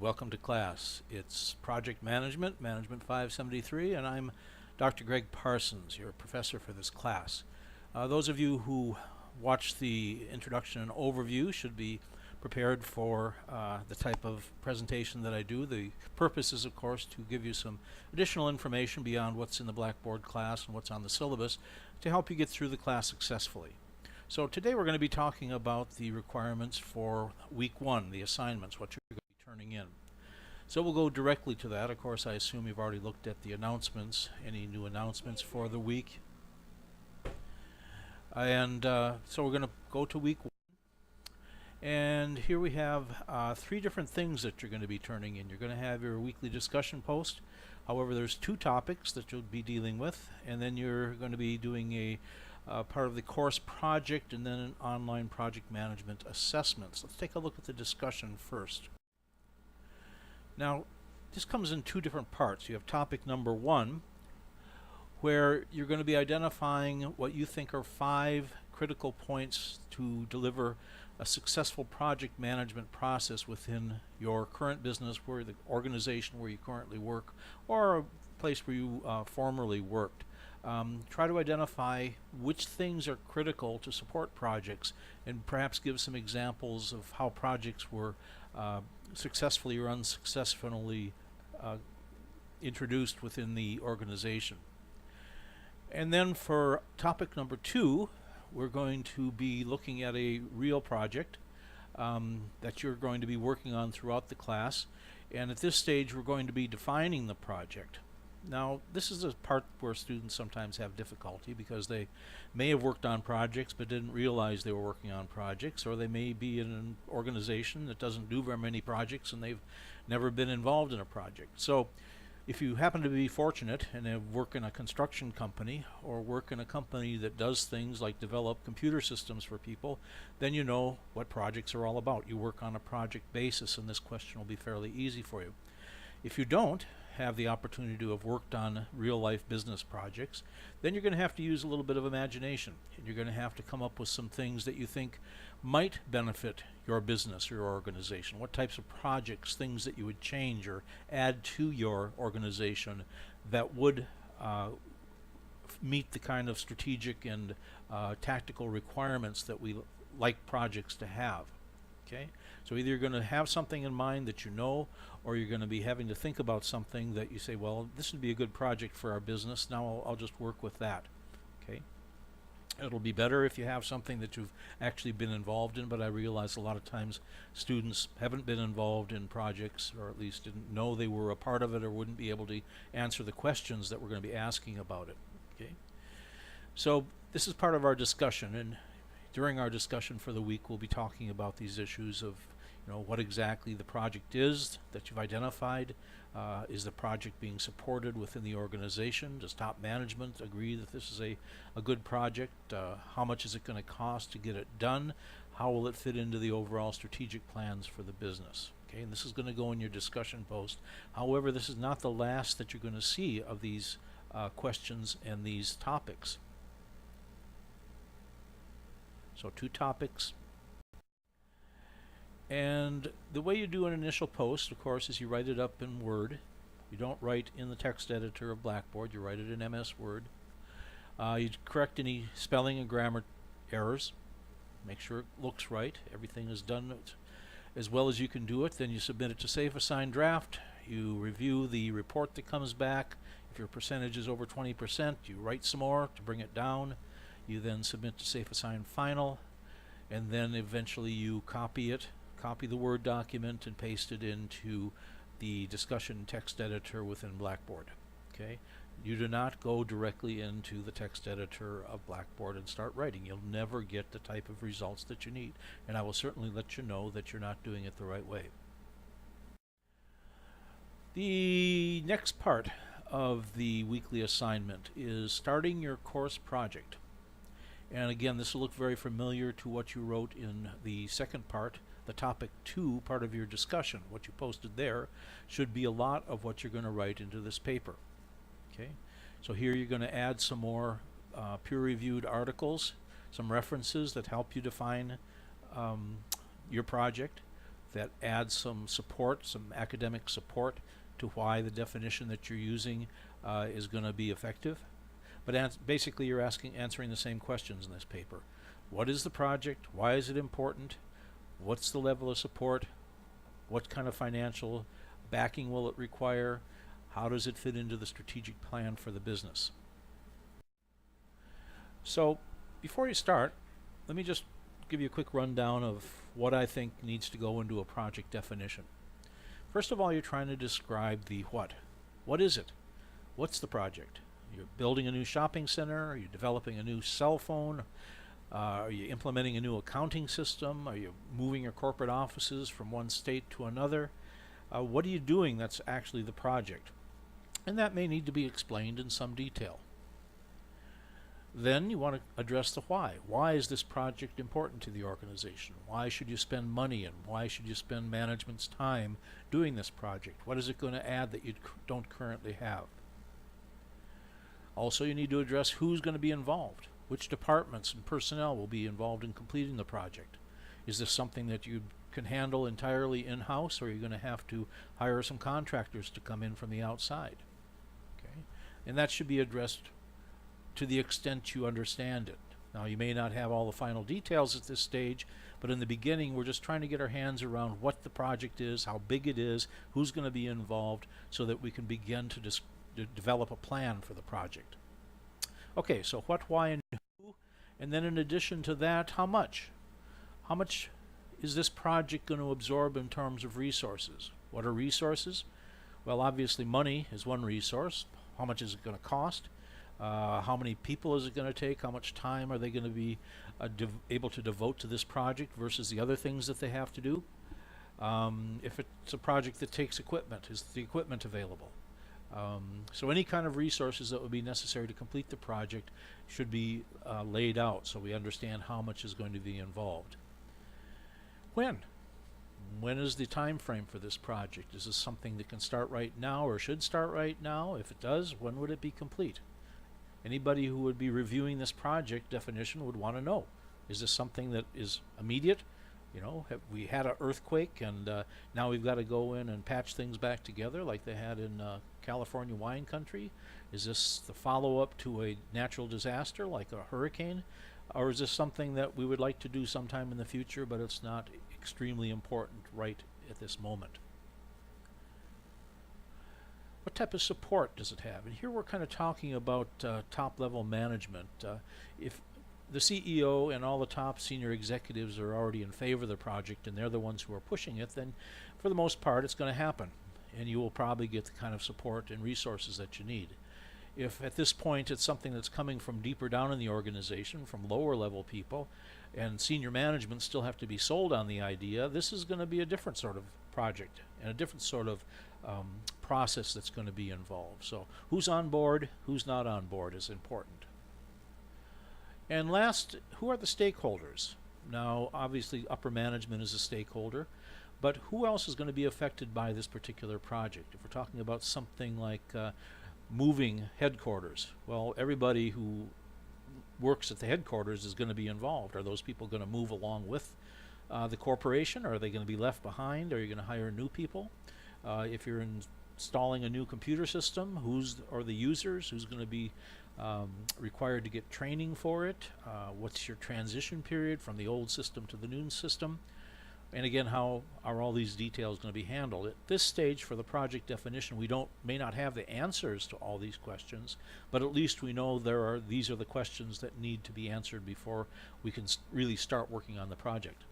welcome to class. It's Project Management, MAN573, and I'm Dr. Greg Parsons, your professor for this class. Those of you who watch the introduction and overview should be prepared for the type of presentation that I do. The purpose is, of course, to give you some additional information beyond what's in the Blackboard class and what's on the syllabus to help you get through the class successfully. So today we're going to be talking about the requirements for week one, the assignments, what you're going to be turning in. So we'll go directly to that. Of course, I assume you've already looked at the announcements, any new announcements for the week. And so we're going to go to week one. And here we have three different things that you're going to be turning in. You're going to have your weekly discussion post. However, there's two topics that you'll be dealing with, and then you're going to be doing a part of the course project and then an online project management assessments. Let's take a look at the discussion first. Now, this comes in two different parts. You have topic number one, where you're going to be identifying what you think are 5 critical points to deliver a successful project management process within your current business, where the organization where you currently work, or a place where you formerly worked. Try to identify which things are critical to support projects and perhaps give some examples of how projects were successfully or unsuccessfully introduced within the organization. And then for topic number 2, we're going to be looking at a real project that you're going to be working on throughout the class. And at this stage, we're going to be defining the project. Now, this is a part where students sometimes have difficulty because they may have worked on projects but didn't realize they were working on projects, or they may be in an organization that doesn't do very many projects and they've never been involved in a project. So if you happen to be fortunate and have worked in a construction company or work in a company that does things like develop computer systems for people, then you know what projects are all about. You work on a project basis, and this question will be fairly easy for you. If you don't have the opportunity to have worked on real-life business projects, then you're going to have to use a little bit of imagination, and you're going to have to come up with some things that you think might benefit your business or your organization. What types of projects, things that you would change or add to your organization that would meet the kind of strategic and tactical requirements that we like projects to have. Okay? So either you're going to have something in mind that you know, or you're going to be having to think about something that you say, well, this would be a good project for our business. Now I'll just work with that. Okay? It'll be better if you have something that you've actually been involved in, but I realize a lot of times students haven't been involved in projects, or at least didn't know they were a part of it, or wouldn't be able to answer the questions that we're going to be asking about it. Okay? So this is part of our discussion, and during our discussion for the week, we'll be talking about these issues of, what exactly the project is that you've identified. Is the project being supported within the organization? Does top management agree that this is a good project? How much is it going to cost to get it done? How will it fit into the overall strategic plans for the business? Okay, and this is going to go in your discussion post. However, this is not the last that you're going to see of these questions and these topics. So 2 topics. And the way you do an initial post, of course, is you write it up in Word. You don't write in the text editor of Blackboard. You write it in MS Word. You correct any spelling and grammar errors. Make sure it looks right. Everything is done as well as you can do it. Then you submit it to Safe Assign Draft. You review the report that comes back. If your percentage is over 20%, you write some more to bring it down. You then submit to Safe Assign Final, and then eventually you copy the Word document and paste it into the discussion text editor within Blackboard. Okay? You do not go directly into the text editor of Blackboard and start writing. You'll never get the type of results that you need, and I will certainly let you know that you're not doing it the right way. The next part of the weekly assignment is starting your course project. And again, this will look very familiar to what you wrote in the second part, the topic 2 part of your discussion. What you posted there should be a lot of what you're going to write into this paper. Okay, so here you're going to add some more peer-reviewed articles, some references that help you define your project. that adds some support, some academic support to why the definition that you're using is going to be effective. But basically you're answering the same questions in this paper. What is the project? Why is it important? What's the level of support? What kind of financial backing will it require? How does it fit into the strategic plan for the business? So before you start, let me just give you a quick rundown of what I think needs to go into a project definition. First of all, you're trying to describe the what. What is it? What's the project? You're building a new shopping center? Are you developing a new cell phone? Are you implementing a new accounting system? Are you moving your corporate offices from one state to another? What are you doing that's actually the project? And that may need to be explained in some detail. Then you want to address the why. Why is this project important to the organization? Why should you spend money, and why should you spend management's time doing this project? What is it going to add that you don't currently have? Also, you need to address who's going to be involved. Which departments and personnel will be involved in completing the project? Is this something that you can handle entirely in-house, or are you going to have to hire some contractors to come in from the outside? Okay, and that should be addressed to the extent you understand it. Now, you may not have all the final details at this stage, but in the beginning we're just trying to get our hands around what the project is, how big it is, who's going to be involved, so that we can begin to develop a plan for the project. Okay, so what, why, and who, and then in addition to that, how much? How much is this project going to absorb in terms of resources? What are resources? Well, obviously money is one resource. How much is it going to cost? How many people is it going to take? How much time are they going to be able to devote to this project versus the other things that they have to do? If it's a project that takes equipment, is the equipment available? So any kind of resources that would be necessary to complete the project should be laid out, so we understand how much is going to be involved. When? When is the time frame for this project? Is this something that can start right now or should start right now? If it does, when would it be complete? Anybody who would be reviewing this project definition would want to know, is this something that is immediate? You know, have we had an earthquake and now we've got to go in and patch things back together like they had in California wine country? Is this the follow-up to a natural disaster like a hurricane? Or is this something that we would like to do sometime in the future, but it's not extremely important right at this moment? What type of support does it have? And here we're kind of talking about top-level management. If the CEO and all the top senior executives are already in favor of the project and they're the ones who are pushing it, then for the most part it's going to happen, and you will probably get the kind of support and resources that you need. If at this point it's something that's coming from deeper down in the organization, from lower level people, and senior management still have to be sold on the idea, this is going to be a different sort of project and a different sort of process that's going to be involved. So who's on board, who's not on board is important. And last, who are the stakeholders? Now, obviously upper management is a stakeholder, but who else is going to be affected by this particular project? If we're talking about something like moving headquarters, well, everybody who works at the headquarters is going to be involved. Are those people going to move along with the corporation, or are they going to be left behind? Are you going to hire new people? If you're installing a new computer system, who's are the users? Who's going to be required to get training for it? What's your transition period from the old system to the new system? And again, how are all these details going to be handled? At this stage for the project definition, we may not have the answers to all these questions, but at least we know these are the questions that need to be answered before we can really start working on the project.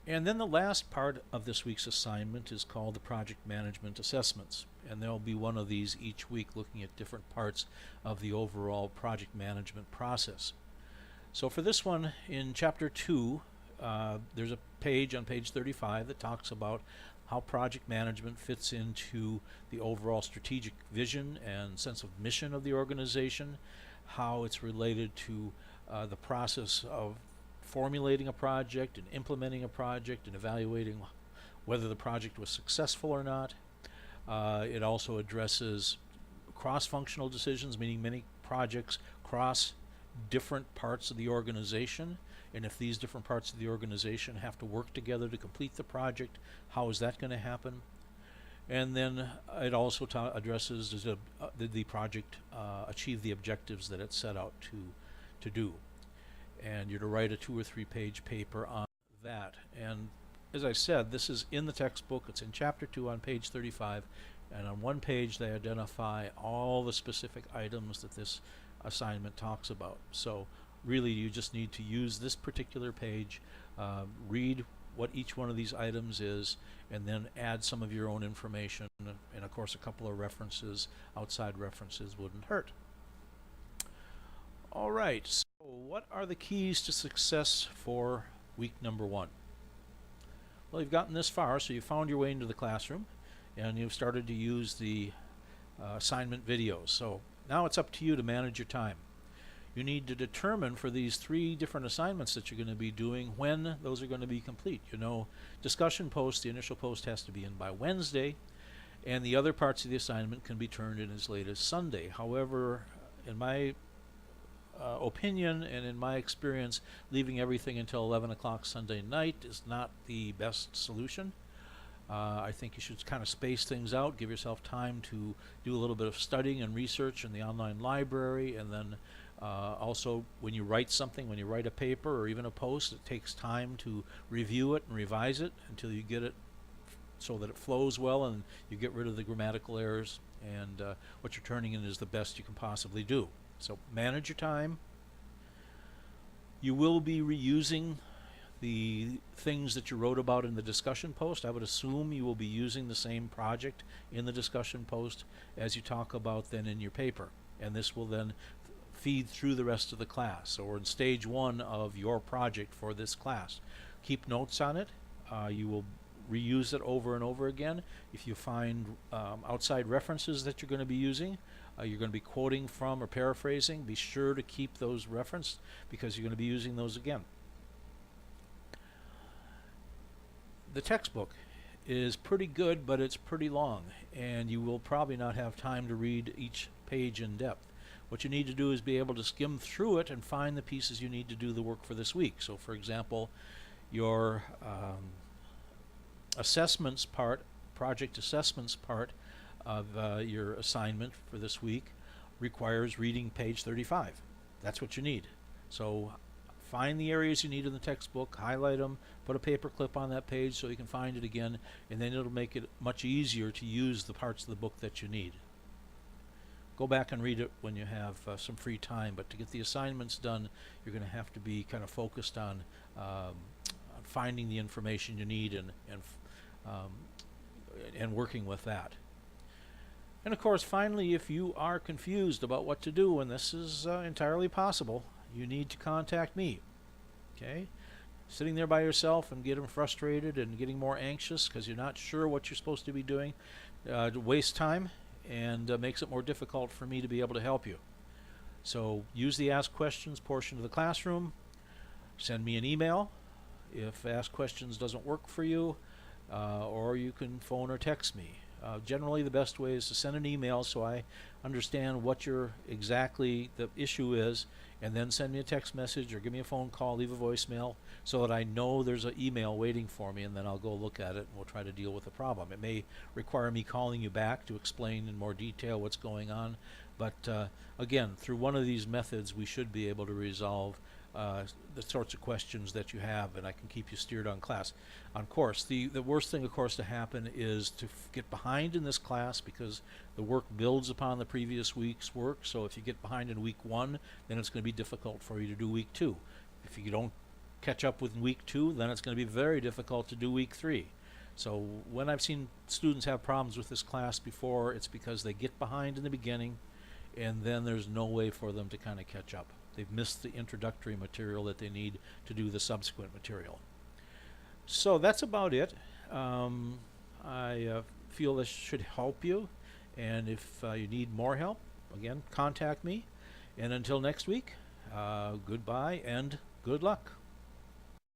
And then the last part of this week's assignment is called the Project Management Assessments. And there'll be one of these each week looking at different parts of the overall project management process. So for this one, in Chapter 2, there's a page on page 35 that talks about how project management fits into the overall strategic vision and sense of mission of the organization, how it's related to the process of formulating a project and implementing a project and evaluating whether the project was successful or not. It also addresses cross-functional decisions, meaning many projects cross different parts of the organization, and if these different parts of the organization have to work together to complete the project, how is that going to happen? And then it also addresses did the project achieve the objectives that it set out to do. And you're to write a 2 or 3 page paper on that. And as I said, this is in the textbook. It's in chapter 2 on page 35, and on one page they identify all the specific items that this assignment talks about. So really you just need to use this particular page, read what each one of these items is, and then add some of your own information, and of course a couple of references, outside references wouldn't hurt. Alright, so what are the keys to success for week number 1? Well, you've gotten this far, so you found your way into the classroom, and you've started to use the assignment videos. So now it's up to you to manage your time. You need to determine for these 3 different assignments that you're going to be doing when those are going to be complete. You know, discussion post, the initial post has to be in by Wednesday, and the other parts of the assignment can be turned in as late as Sunday. However, in my opinion and in my experience, leaving everything until 11 o'clock Sunday night is not the best solution. I think you should kind of space things out, give yourself time to do a little bit of studying and research in the online library, and then also when you write something, when you write a paper or even a post, it takes time to review it and revise it until you get it so that it flows well and you get rid of the grammatical errors, and what you're turning in is the best you can possibly do. So manage your time. You will be reusing the things that you wrote about in the discussion post. I would assume you will be using the same project in the discussion post as you talk about then in your paper, and this will then feed through the rest of the class. So we're in stage 1 of your project for this class. Keep notes on it. You will reuse it over and over again. If you find outside references that you're going to be using, you're going to be quoting from or paraphrasing, be sure to keep those referenced because you're going to be using those again. The textbook is pretty good, but it's pretty long, and you will probably not have time to read each page in depth. What you need to do is be able to skim through it and find the pieces you need to do the work for this week. So for example, your assessments part, project assessments part of your assignment for this week requires reading page 35. That's what you need. So find the areas you need in the textbook, highlight them, put a paper clip on that page so you can find it again, and then it'll make it much easier to use the parts of the book that you need. Go back and read it when you have some free time, but to get the assignments done, you're going to have to be kind of focused on finding the information you need and working with that. And of course, finally, if you are confused about what to do, and this is entirely possible, you need to contact me. Okay? Sitting there by yourself and getting frustrated and getting more anxious because you're not sure what you're supposed to be doing wastes time and makes it more difficult for me to be able to help you. So use the Ask Questions portion of the classroom. Send me an email if Ask Questions doesn't work for you, or you can phone or text me. Generally the best way is to send an email so I understand what exactly the issue is, and then send me a text message or give me a phone call, leave a voicemail so that I know there's an email waiting for me, and then I'll go look at it and we'll try to deal with the problem. It may require me calling you back to explain in more detail what's going on, but again, through one of these methods we should be able to resolve the sorts of questions that you have, and I can keep you steered on course. The worst thing, of course, to happen is to get behind in this class because the work builds upon the previous week's work. So if you get behind in week 1, then it's going to be difficult for you to do week 2. If you don't catch up with week 2, then it's going to be very difficult to do week 3. So when I've seen students have problems with this class before, it's because they get behind in the beginning and then there's no way for them to kind of catch up. They've missed the introductory material that they need to do the subsequent material. So that's about it. I feel this should help you, and if you need more help, again, contact me. And until next week, goodbye and good luck.